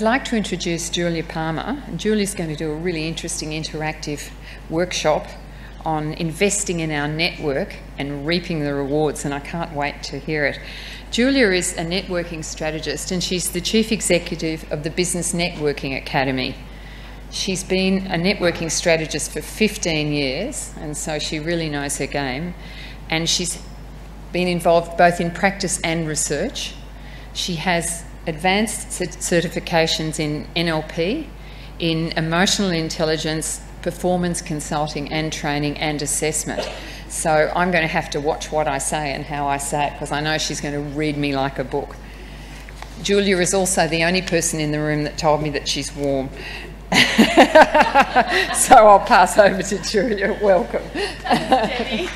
I'd like to introduce Julia Palmer. And Julia's going to do a really interesting interactive workshop on investing in our network and reaping the rewards, and I can't wait to hear it. Julia is a networking strategist and she's the Chief Executive of the Business Networking Academy. She's been a networking strategist for 15 years, and so she really knows her game, and she's been involved both in practice and research. She has advanced certifications in NLP, in emotional intelligence, performance consulting and training and assessment. So I'm going to have to watch what I say and how I say it, because I know she's going to read me like a book. Julia is also the only person in the room that told me that she's warm. So I'll pass over to Julia. Welcome. Jenny.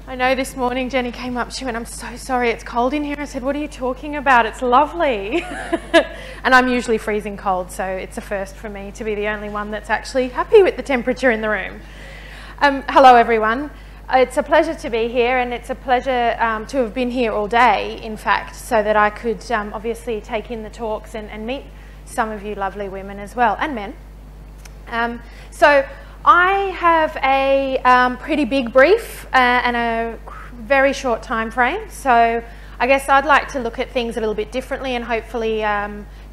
I know this morning Jenny came up, she went, "I'm so sorry, it's cold in here." I said, "What are you talking about? It's lovely." And I'm usually freezing cold, so it's a first for me to be the only one that's actually happy with the temperature in the room. Hello everyone. It's a pleasure to be here, and it's a pleasure to have been here all day, in fact, so that I could obviously take in the talks and meet some of you lovely women as well, and men. So I have a pretty big brief and a very short time frame, so I guess I'd like to look at things a little bit differently and hopefully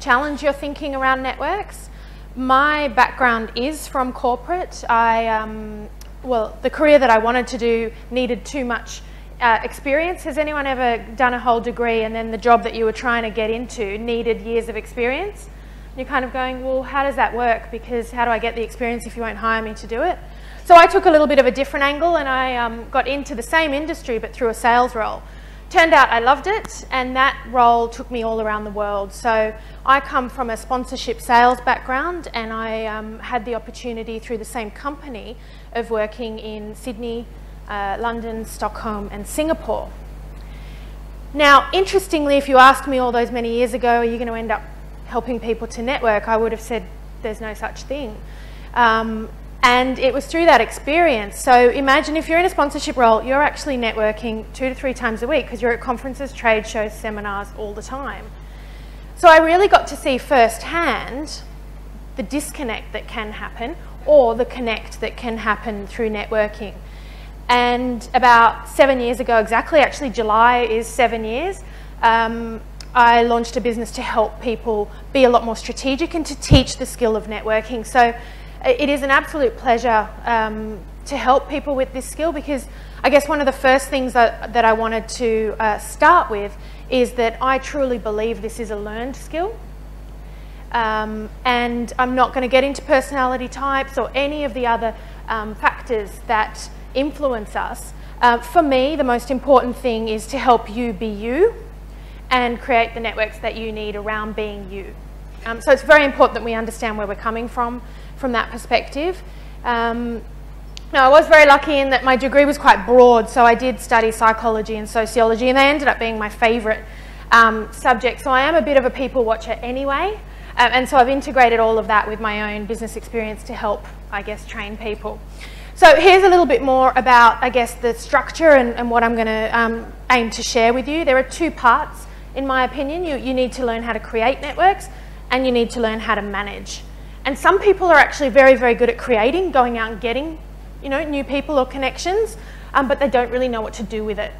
challenge your thinking around networks. My background is from corporate. Well, the career that I wanted to do needed too much experience. Has anyone ever done a whole degree and then the job that you were trying to get into needed years of experience? You're kind of going, well, how does that work? Because how do I get the experience if you won't hire me to do it? So I took a little bit of a different angle, and I got into the same industry but through a sales role. Turned out I loved it, and that role took me all around the world. So I come from a sponsorship sales background, and I had the opportunity through the same company of working in Sydney, London, Stockholm and Singapore. Now, interestingly, if you asked me all those many years ago, are you going to end up helping people to network, I would have said there's no such thing. And it was through that experience. So imagine if you're in a sponsorship role, you're actually networking 2 to 3 times a week because you're at conferences, trade shows, seminars all the time. So I really got to see firsthand the disconnect that can happen, or the connect that can happen through networking. And about 7 years ago exactly, actually July is 7 years, I launched a business to help people be a lot more strategic and to teach the skill of networking. So it is an absolute pleasure to help people with this skill, because I guess one of the first things that I wanted to start with is that I truly believe this is a learned skill. And I'm not going to get into personality types or any of the other factors that influence us. For me, the most important thing is to help you be you and create the networks that you need around being you. So it's very important that we understand where we're coming from that perspective. Now, I was very lucky in that my degree was quite broad, so I did study psychology and sociology, and they ended up being my favourite subject. So I am a bit of a people watcher anyway, and so I've integrated all of that with my own business experience to help, I guess, train people. So here's a little bit more about, I guess, the structure and what I'm going to aim to share with you. There are 2 parts, in my opinion. You need to learn how to create networks, and you need to learn how to manage. And some people are actually very, very good at creating, going out and getting, new people or connections, but they don't really know what to do with it.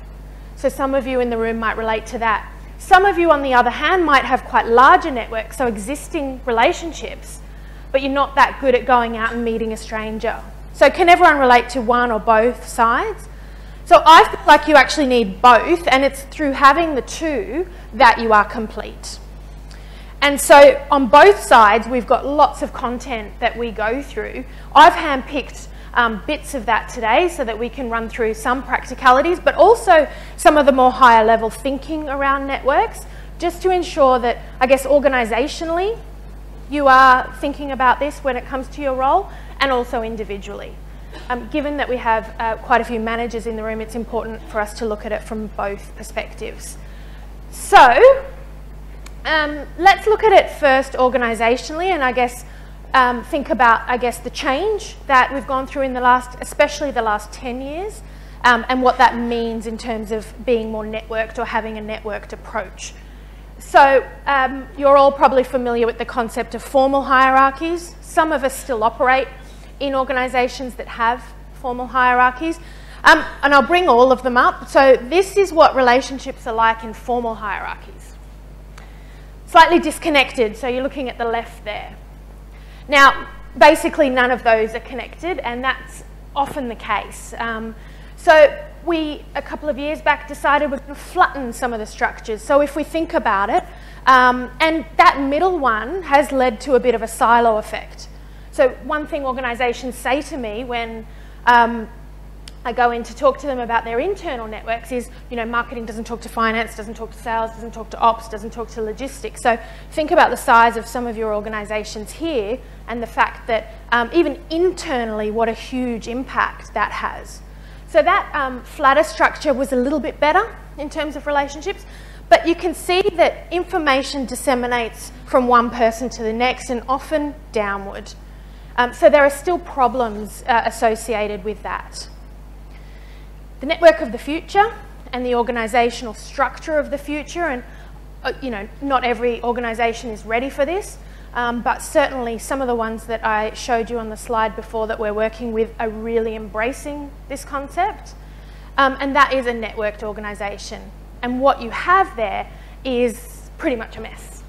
So some of you in the room might relate to that. Some of you, on the other hand, might have quite larger networks, so existing relationships, but you're not that good at going out and meeting a stranger. So can everyone relate to one or both sides? So I feel like you actually need both, and it's through having the 2 that you are complete. And so on both sides, we've got lots of content that we go through. I've handpicked bits of that today so that we can run through some practicalities, but also some of the more higher level thinking around networks, just to ensure that, I guess, organisationally, you are thinking about this when it comes to your role, and also individually. Given that we have quite a few managers in the room, it's important for us to look at it from both perspectives. So let's look at it first organisationally, and I guess think about, the change that we've gone through in especially the last 10 years and what that means in terms of being more networked or having a networked approach. So you're all probably familiar with the concept of formal hierarchies. Some of us still operate in organisations that have formal hierarchies. And I'll bring all of them up. So this is what relationships are like in formal hierarchies. Slightly disconnected, so you're looking at the left there. Now, basically none of those are connected, and that's often the case. So we, a couple of years back, decided we're going to flatten some of the structures. So if we think about it, and that middle one has led to a bit of a silo effect. So one thing organisations say to me when I go in to talk to them about their internal networks is, you know, marketing doesn't talk to finance, doesn't talk to sales, doesn't talk to ops, doesn't talk to logistics. So think about the size of some of your organisations here and the fact that even internally, what a huge impact that has. So that flatter structure was a little bit better in terms of relationships, but you can see that information disseminates from one person to the next and often downward. So there are still problems associated with that. The network of the future and the organisational structure of the future, and you know, not every organisation is ready for this, but certainly some of the ones that I showed you on the slide before that we're working with are really embracing this concept, and that is a networked organisation. And what you have there is pretty much a mess.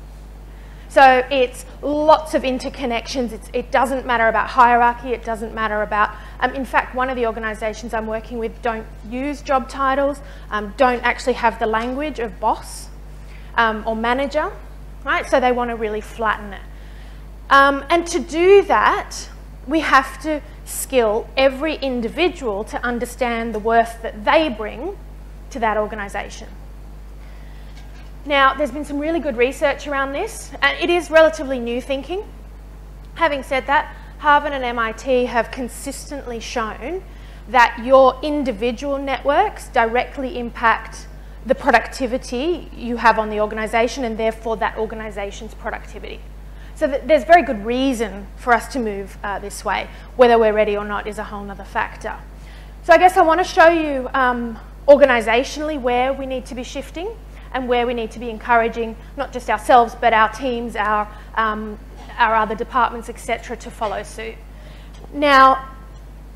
So it's lots of interconnections. It doesn't matter about hierarchy. It doesn't matter about, in fact, one of the organisations I'm working with don't use job titles, don't actually have the language of boss or manager, right? So they want to really flatten it. And to do that, we have to skill every individual to understand the worth that they bring to that organisation. Now, there's been some really good research around this, and it is relatively new thinking. Having said that, Harvard and MIT have consistently shown that your individual networks directly impact the productivity you have on the organisation and therefore that organisation's productivity. So there's very good reason for us to move this way. Whether we're ready or not is a whole other factor. So I guess I want to show you organisationally where we need to be shifting and where we need to be encouraging not just ourselves, but our teams, our other departments, etc., to follow suit. Now,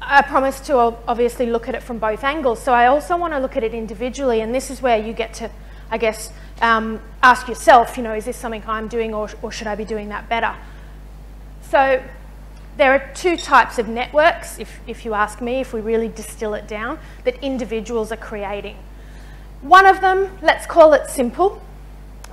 I promise to obviously look at it from both angles, so I also want to look at it individually, and this is where you get to, I guess, ask yourself, you know, is this something I'm doing or should I be doing that better? So there are two types of networks, if you ask me, if we really distill it down, that individuals are creating. One of them, let's call it simple,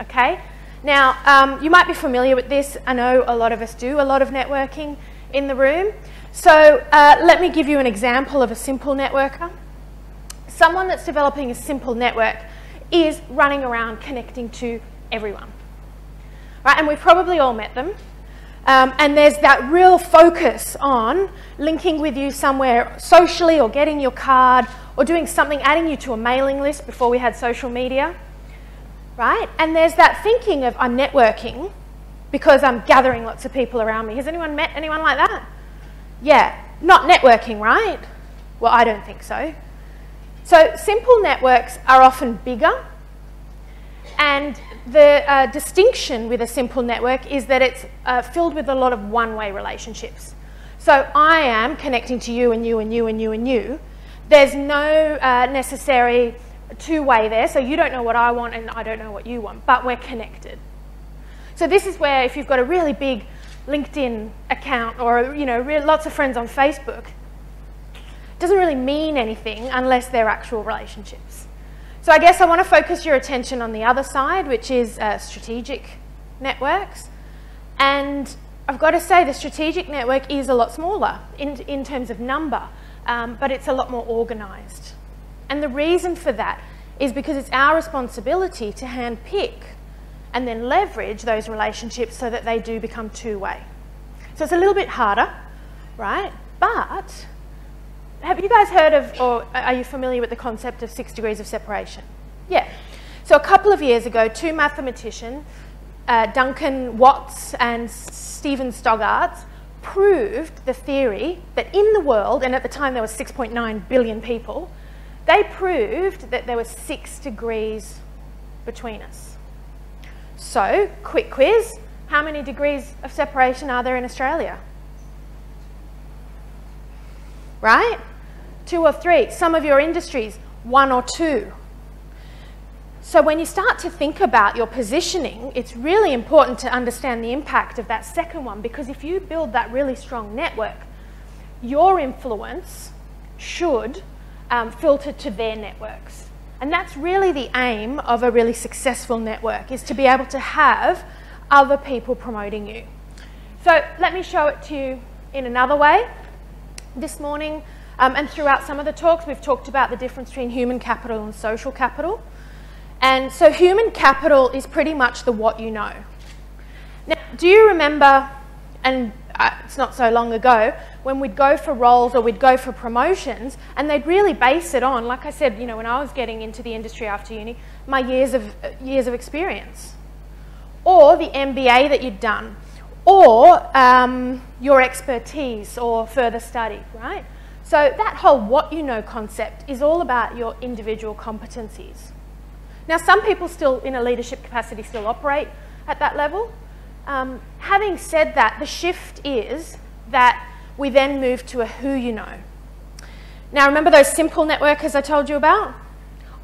okay? Now, you might be familiar with this. I know a lot of us do a lot of networking in the room. So let me give you an example of a simple networker. Someone that's developing a simple network is running around connecting to everyone, right? And we've probably all met them. And there's that real focus on linking with you somewhere socially or getting your card or doing something, adding you to a mailing list before we had social media, right? And there's that thinking of I'm networking because I'm gathering lots of people around me. Has anyone met anyone like that? Yeah, not networking, right? Well, I don't think so. So simple networks are often bigger, and the distinction with a simple network is that it's filled with a lot of one-way relationships. So I am connecting to you and you and you and you and you. There's no necessary two-way there, so you don't know what I want and I don't know what you want, but we're connected. So this is where if you've got a really big LinkedIn account or, you know, lots of friends on Facebook, it doesn't really mean anything unless they're actual relationships. So I guess I want to focus your attention on the other side, which is strategic networks. And I've got to say the strategic network is a lot smaller in terms of number, but it's a lot more organised. And the reason for that is because it's our responsibility to handpick and then leverage those relationships so that they do become two-way. So it's a little bit harder, right? But have you guys heard of, or are you familiar with the concept of 6 degrees of separation? Yeah. So a couple of years ago, two mathematicians, Duncan Watts and Stephen Stoggarts, proved the theory that in the world, and at the time there was 6.9 billion people, they proved that there were 6 degrees between us. So, quick quiz, how many degrees of separation are there in Australia? Right? 2 or 3. Some of your industries, 1 or 2. So when you start to think about your positioning, it's really important to understand the impact of that second one, because if you build that really strong network, your influence should filter to their networks. And that's really the aim of a really successful network, is to be able to have other people promoting you. So let me show it to you in another way. This morning and throughout some of the talks, we've talked about the difference between human capital and social capital. And so human capital is pretty much the what you know. Now, do you remember, and it's not so long ago, when we'd go for roles or we'd go for promotions, and they'd really base it on, like I said, you know, when I was getting into the industry after uni, my years of experience, or the MBA that you'd done, or your expertise or further study, right? So that whole what you know concept is all about your individual competencies. Now, some people still, in a leadership capacity, still operate at that level. Having said that, the shift is that we then move to a who you know. Now, remember those simple networkers I told you about?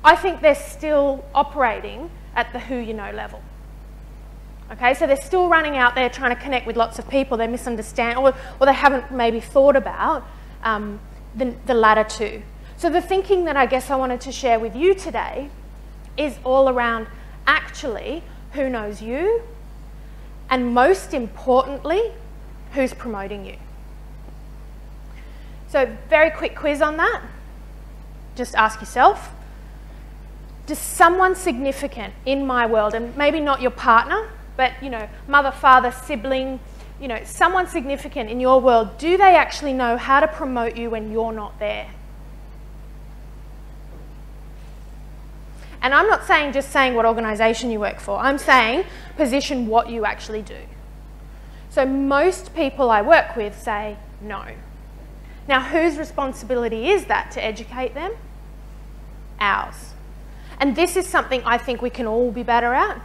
I think they're still operating at the who you know level. Okay, so they're still running out there trying to connect with lots of people. They misunderstand, or they haven't maybe thought about the latter two. So the thinking that I guess I wanted to share with you today is all around actually who knows you, and most importantly, who's promoting you. So very quick quiz on that. Just ask yourself, does someone significant in my world, and maybe not your partner, but you know, mother, father, sibling, you know, someone significant in your world, do they actually know how to promote you when you're not there? And I'm not saying just saying what organisation you work for. I'm saying position what you actually do. So most people I work with say no. Now, whose responsibility is that to educate them? Ours. And this is something I think we can all be better at.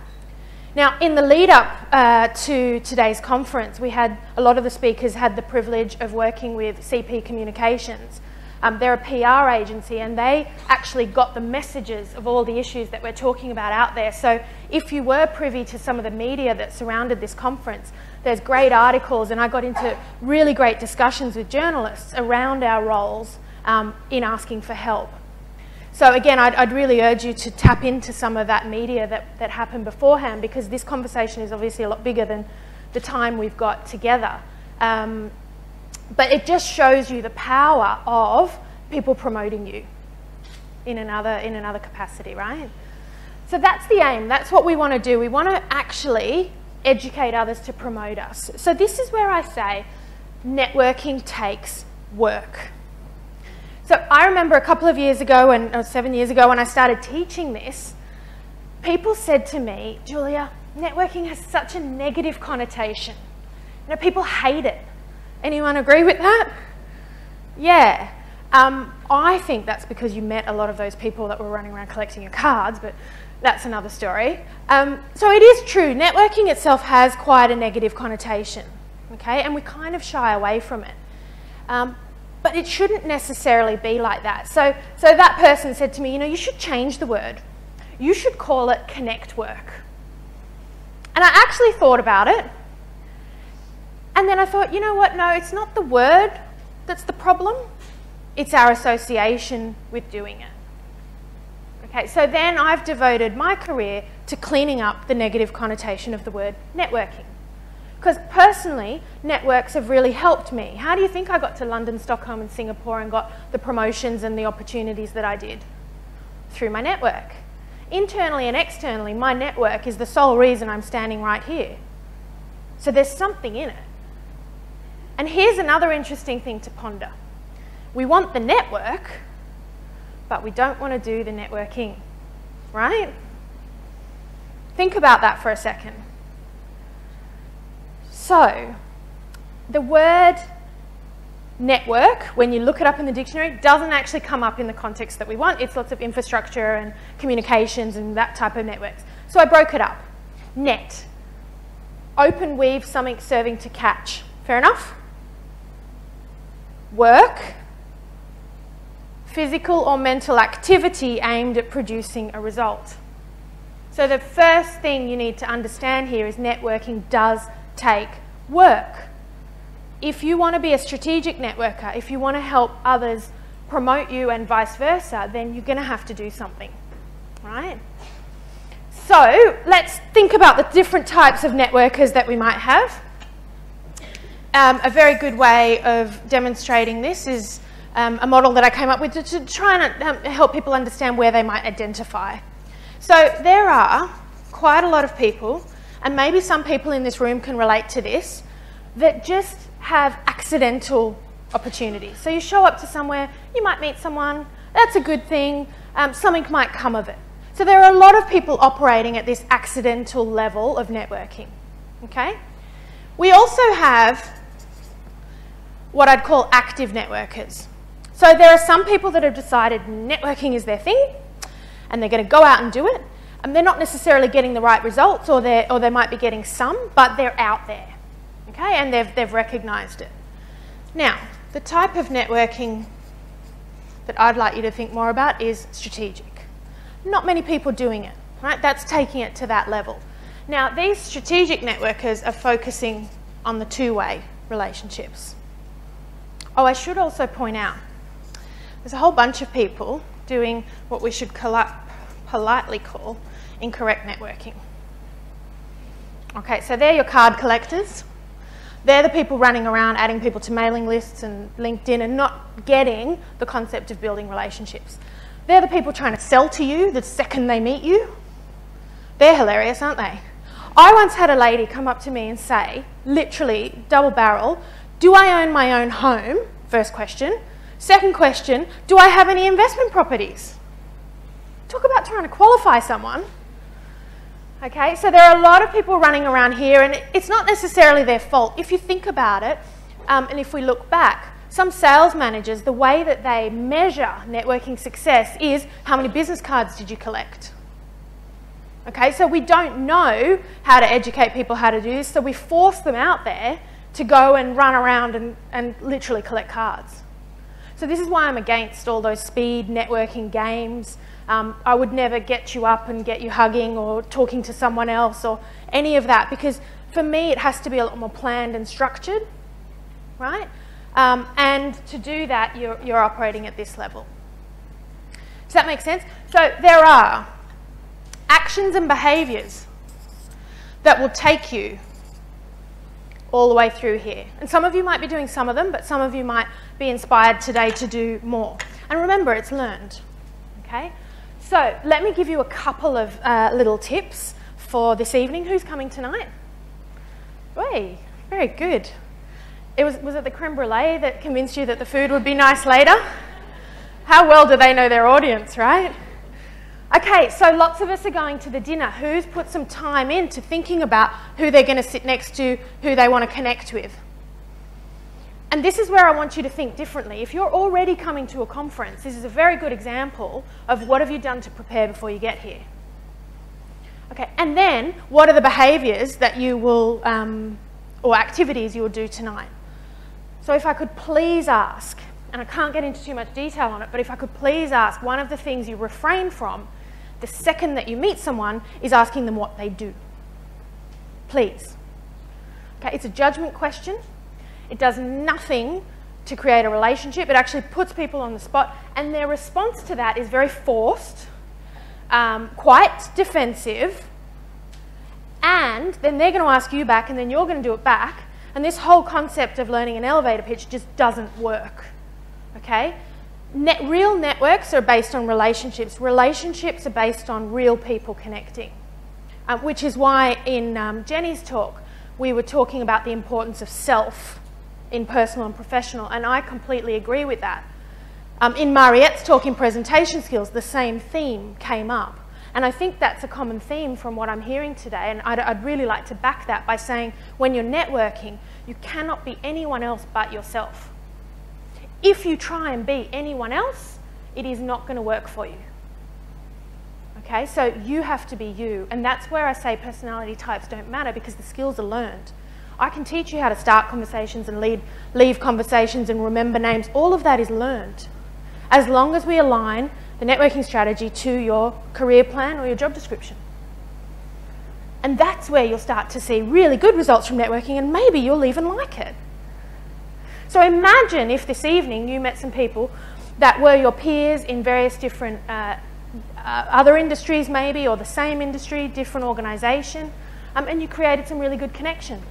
Now, in the lead up to today's conference, we had a lot of the speakers had the privilege of working with CP Communications. They're a PR agency, and they actually got the messages of all the issues that we're talking about out there. So if you were privy to some of the media that surrounded this conference, there's great articles, and I got into really great discussions with journalists around our roles in asking for help. So again, I'd really urge you to tap into some of that media that happened beforehand, because this conversation is obviously a lot bigger than the time we've got together. But it just shows you the power of people promoting you in another capacity, right? So that's the aim. That's what we want to do. We want to actually educate others to promote us. So this is where I say networking takes work. So I remember a couple of years ago, or 7 years ago, when I started teaching this, people said to me, Julia, networking has such a negative connotation. You know, people hate it. Anyone agree with that? Yeah. I think that's because you met a lot of those people that were running around collecting your cards, but that's another story. So it is true, networking itself has quite a negative connotation, okay? And we kind of shy away from it. But it shouldn't necessarily be like that. So that person said to me, you know, you should change the word. You should call it connect work. And I actually thought about it. And then I thought, you know what, no, it's not the word that's the problem. It's our association with doing it. Okay, so then I've devoted my career to cleaning up the negative connotation of the word networking. Because personally, networks have really helped me. How do you think I got to London, Stockholm and Singapore and got the promotions and the opportunities that I did? Through my network. Internally and externally, my network is the sole reason I'm standing right here. So there's something in it. And here's another interesting thing to ponder. We want the network, but we don't want to do the networking, right? Think about that for a second. So, the word network, when you look it up in the dictionary, doesn't actually come up in the context that we want. It's lots of infrastructure and communications and that type of networks. So I broke it up. Net. Open weave, something serving to catch. Fair enough? Work. Physical or mental activity aimed at producing a result. So the first thing you need to understand here is networking does take work. If you want to be a strategic networker, if you want to help others promote you and vice versa, then you're going to have to do something, right? So let's think about the different types of networkers that we might have. A very good way of demonstrating this is a model that I came up with to try and help people understand where they might identify. So there are quite a lot of people, and maybe some people in this room can relate to this, that just have accidental opportunities. So you show up to somewhere, you might meet someone, that's a good thing, something might come of it. So there are a lot of people operating at this accidental level of networking, okay? We also have what I'd call active networkers. So there are some people that have decided networking is their thing, and they're going to go out and do it, and they're not necessarily getting the right results, or they might be getting some, but they're out there, okay, and they've recognised it. Now, the type of networking that I'd like you to think more about is strategic. Not many people doing it, right? That's taking it to that level. Now, these strategic networkers are focusing on the two-way relationships. Oh, I should also point out, there's a whole bunch of people doing what we should politely call incorrect networking. Okay, so they're your card collectors. They're the people running around adding people to mailing lists and LinkedIn and not getting the concept of building relationships. They're the people trying to sell to you the second they meet you. They're hilarious, aren't they? I once had a lady come up to me and say, literally, double barrel, do I own my own home? First question. Second question, do I have any investment properties? Talk about trying to qualify someone. Okay, so there are a lot of people running around here, and it's not necessarily their fault. If you think about it, and if we look back, some sales managers, the way that they measure networking success is how many business cards did you collect? Okay, so we don't know how to educate people how to do this, so we force them out there to go and run around and literally collect cards. So this is why I'm against all those speed networking games. I would never get you up and get you hugging or talking to someone else or any of that, because for me it has to be a lot more planned and structured, right? And to do that, you're operating at this level. Does that make sense? So there are actions and behaviours that will take you all the way through here. And some of you might be doing some of them, but some of you might be inspired today to do more. And remember, it's learned, okay? So let me give you a couple of little tips for this evening. Who's coming tonight? Hey, very good. Was it the creme brulee that convinced you that the food would be nice later? How well do they know their audience, right? Okay, so lots of us are going to the dinner. Who's put some time into thinking about who they're going to sit next to, who they want to connect with? And this is where I want you to think differently. If you're already coming to a conference, this is a very good example of what have you done to prepare before you get here. Okay, and then what are the behaviours that you will, or activities you will do tonight? So if I could please ask, and I can't get into too much detail on it, but if I could please ask, one of the things you refrain from the second that you meet someone is asking them what they do. Please. Okay, it's a judgment question. It does nothing to create a relationship. It actually puts people on the spot, and their response to that is very forced, quite defensive, and then they're going to ask you back, and then you're going to do it back, and this whole concept of learning an elevator pitch just doesn't work, okay? Real networks are based on relationships. Relationships are based on real people connecting, which is why in Jenny's talk, we were talking about the importance of self in personal and professional, and I completely agree with that. In Mariette's talk in presentation skills, the same theme came up. And I think that's a common theme from what I'm hearing today, and I'd really like to back that by saying when you're networking, you cannot be anyone else but yourself. If you try and be anyone else, it is not going to work for you. Okay, so you have to be you, and that's where I say personality types don't matter, because the skills are learned. I can teach you how to start conversations and leave conversations and remember names. All of that is learned, as long as we align the networking strategy to your career plan or your job description. And that's where you'll start to see really good results from networking, and maybe you'll even like it. So imagine if this evening you met some people that were your peers in various different other industries maybe, or the same industry, different organisation, and you created some really good connections.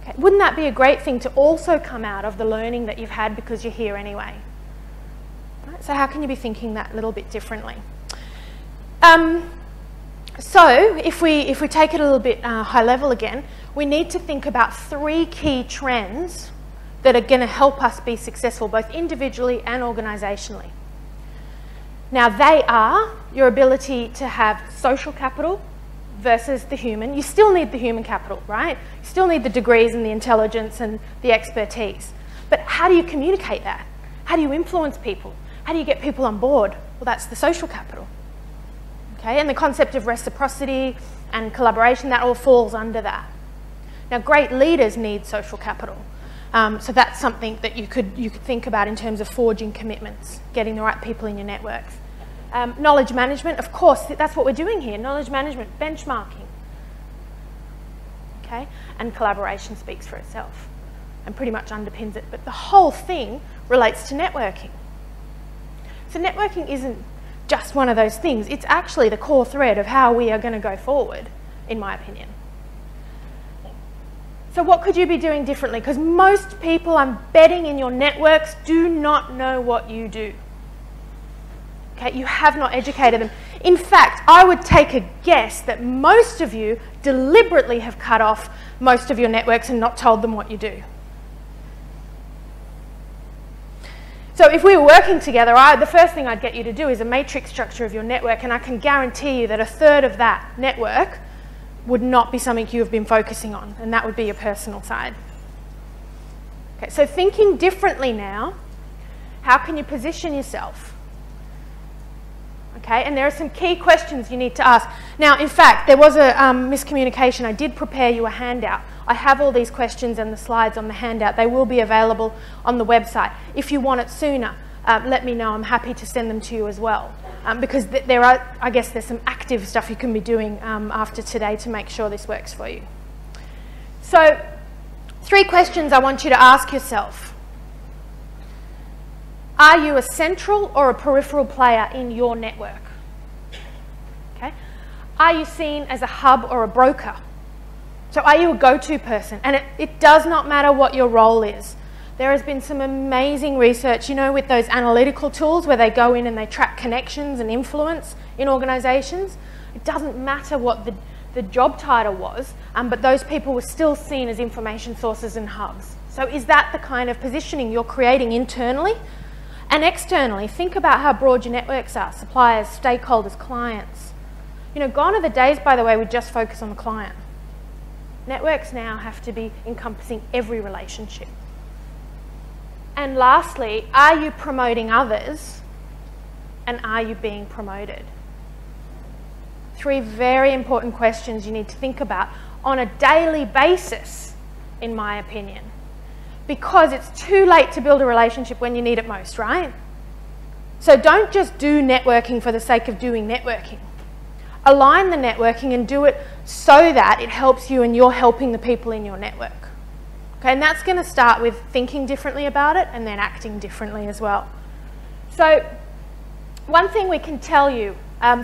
Okay. Wouldn't that be a great thing to also come out of the learning that you've had because you're here anyway? Right, so how can you be thinking that a little bit differently? So if we take it a little bit high level again, we need to think about 3 key trends that are going to help us be successful both individually and organisationally. Now they are your ability to have social capital versus the human. You still need the human capital, right? You still need the degrees and the intelligence and the expertise. But how do you communicate that? How do you influence people? How do you get people on board? Well, that's the social capital. Okay, and the concept of reciprocity and collaboration, that all falls under that. Now, great leaders need social capital. So that's something that you could think about in terms of forging commitments, getting the right people in your networks. Knowledge management, of course, that's what we're doing here. Knowledge management, benchmarking. Okay, and collaboration speaks for itself and pretty much underpins it. But the whole thing relates to networking. So networking isn't just one of those things. It's actually the core thread of how we are going to go forward, in my opinion. So what could you be doing differently? Because most people, I'm betting, in your networks do not know what you do. Okay, you have not educated them. In fact, I would take a guess that most of you deliberately have cut off most of your networks and not told them what you do. So if we were working together, the first thing I'd get you to do is a matrix structure of your network, and I can guarantee you that 1/3 of that network would not be something you have been focusing on, and that would be your personal side. Okay, so thinking differently now, how can you position yourself? Okay, and there are some key questions you need to ask. Now, in fact, there was a miscommunication. I did prepare you a handout. I have all these questions and the slides on the handout. They will be available on the website. If you want it sooner, let me know. I'm happy to send them to you as well. Because there are, I guess there's some active stuff you can be doing after today to make sure this works for you. So, 3 questions I want you to ask yourself. Are you a central or a peripheral player in your network? Okay. Are you seen as a hub or a broker? So are you a go-to person? And it does not matter what your role is. There has been some amazing research, you know, with those analytical tools where they go in and they track connections and influence in organisations. It doesn't matter what the job title was, but those people were still seen as information sources and hubs. So is that the kind of positioning you're creating internally? And externally, think about how broad your networks are: suppliers, stakeholders, clients. You know, gone are the days, by the way, we just focus on the client. Networks now have to be encompassing every relationship. And lastly, are you promoting others, and are you being promoted? 3 very important questions you need to think about on a daily basis, in my opinion. Because it's too late to build a relationship when you need it most, right? So don't just do networking for the sake of doing networking. Align the networking and do it so that it helps you and you're helping the people in your network. Okay, and that's going to start with thinking differently about it and then acting differently as well. So one thing we can tell you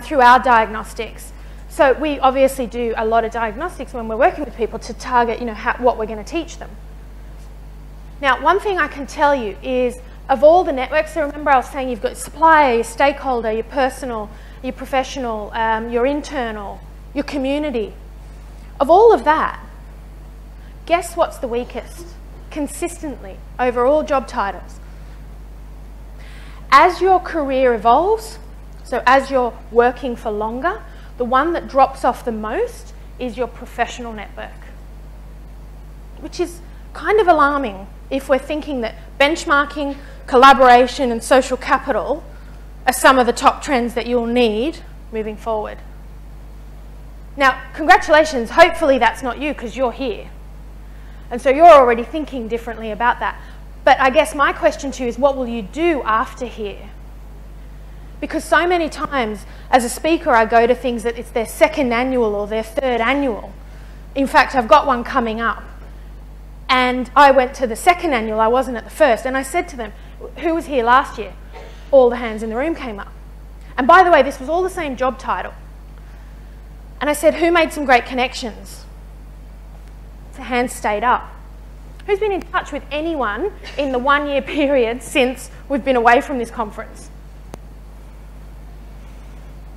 through our diagnostics, so we obviously do a lot of diagnostics when we're working with people to target, you know, what we're going to teach them. Now, one thing I can tell you is, of all the networks, so remember I was saying you've got your supplier, your stakeholder, your personal, your professional, your internal, your community. Of all of that, guess what's the weakest? Consistently, over all job titles. As your career evolves, so as you're working for longer, the one that drops off the most is your professional network, which is kind of alarming if we're thinking that benchmarking, collaboration and social capital are some of the top trends that you'll need moving forward. Now, congratulations, hopefully that's not you because you're here. And so you're already thinking differently about that. But I guess my question to you is, what will you do after here? Because so many times as a speaker I go to things that it's their second annual or their third annual. In fact, I've got one coming up. And I went to the second annual, I wasn't at the first, and I said to them, who was here last year? All the hands in the room came up. And by the way, this was all the same job title. And I said, who made some great connections? The hands stayed up. Who's been in touch with anyone in the 1 year period since we've been away from this conference?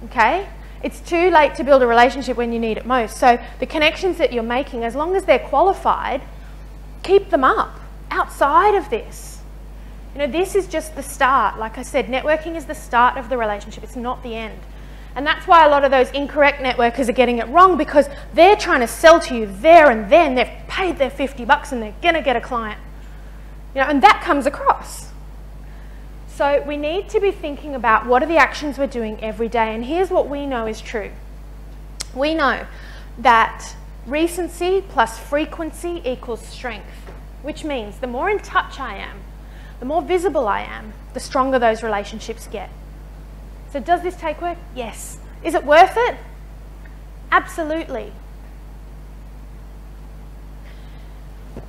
Okay? It's too late to build a relationship when you need it most. So the connections that you're making, as long as they're qualified, keep them up outside of this. You know, this is just the start. Like I said, networking is the start of the relationship. It's not the end. And that's why a lot of those incorrect networkers are getting it wrong, because they're trying to sell to you there and then. They've paid their $50 and they're going to get a client. You know, and that comes across. So we need to be thinking about what are the actions we're doing every day. And here's what we know is true. We know that recency plus frequency equals strength, which means the more in touch I am, the more visible I am, the stronger those relationships get. So does this take work? Yes. Is it worth it? Absolutely.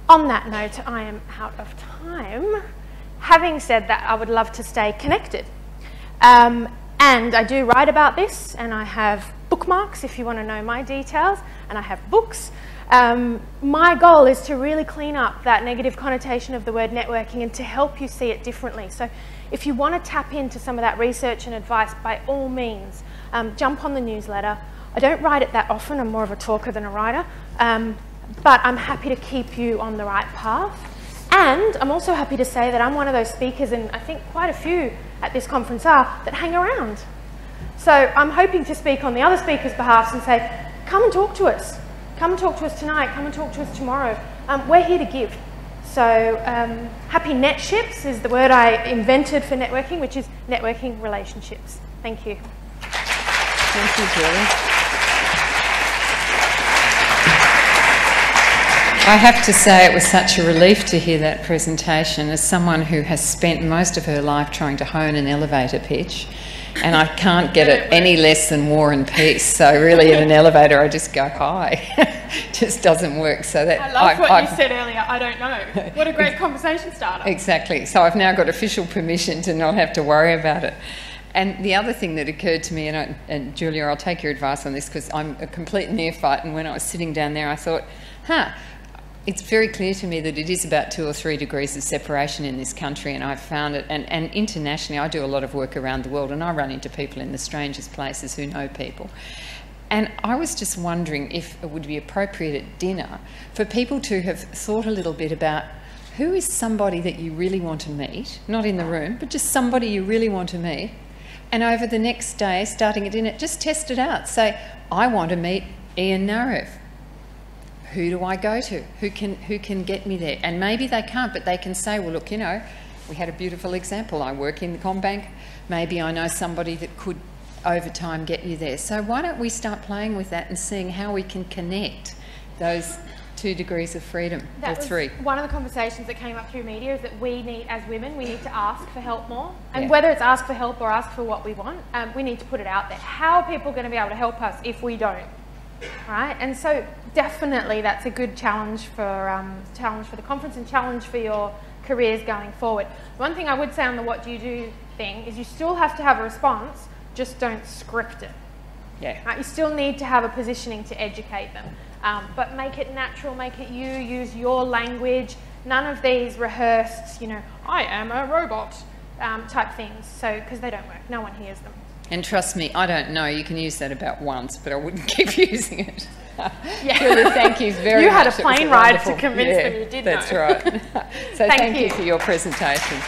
On that note, I am out of time. Having said that, I would love to stay connected. And I do write about this, and I have bookmarks if you want to know my details, and I have books. My goal is to really clean up that negative connotation of the word networking and to help you see it differently. So if you want to tap into some of that research and advice, by all means, jump on the newsletter. I don't write it that often. I'm more of a talker than a writer. But I'm happy to keep you on the right path. And I'm also happy to say that I'm one of those speakers, and I think quite a few at this conference are, that hang around. So I'm hoping to speak on the other speakers' behalf and say, come and talk to us. Come and talk to us tonight. Come and talk to us tomorrow. We're here to give. So happy netships is the word I invented for networking, which is networking relationships. Thank you. Thank you, Julie. I have to say it was such a relief to hear that presentation as someone who has spent most of her life trying to hone an elevator pitch, and I can't get it any less than War and Peace. So really in an elevator I just go high. Just doesn't work. So that I love what you said earlier, I don't know. What a great conversation starter. Exactly. So I've now got official permission to not have to worry about it. And the other thing that occurred to me, and Julia, I'll take your advice on this because I'm a complete neophyte, and when I was sitting down there I thought, it's very clear to me that it is about 2 or 3 degrees of separation in this country, and I've found it, and internationally, I do a lot of work around the world, and I run into people in the strangest places who know people. And I was just wondering if it would be appropriate at dinner for people to have thought a little bit about who is somebody that you really want to meet, not in the room, but just somebody you really want to meet, and over the next day, starting at dinner, just test it out. Say, I want to meet Ian Narev. Who do I go to? Who can get me there? And maybe they can't, but they can say, well, look, you know, we had a beautiful example. I work in the CommBank. Maybe I know somebody that could, over time, get you there. So why don't we start playing with that and seeing how we can connect those 2 degrees of freedom, or 3. One of the conversations that came up through media is that we need, as women, we need to ask for help more. And whether it's ask for help or ask for what we want, we need to put it out there. How are people going to be able to help us if we don't? Right? And so definitely that's a good challenge for the conference and challenge for your careers going forward. One thing I would say on the what do you do thing is you still have to have a response, just don't script it. Yeah. Right? You still need to have a positioning to educate them. But make it natural, make it you, use your language, none of these rehearsed, you know, I am a robot type things, so, because they don't work, no one hears them. And trust me, I don't know, you can use that about once, but I wouldn't keep using it. Yeah. Really, thank you very much. You had a plane ride to convince them you did know. That's right. So thank you for your presentation.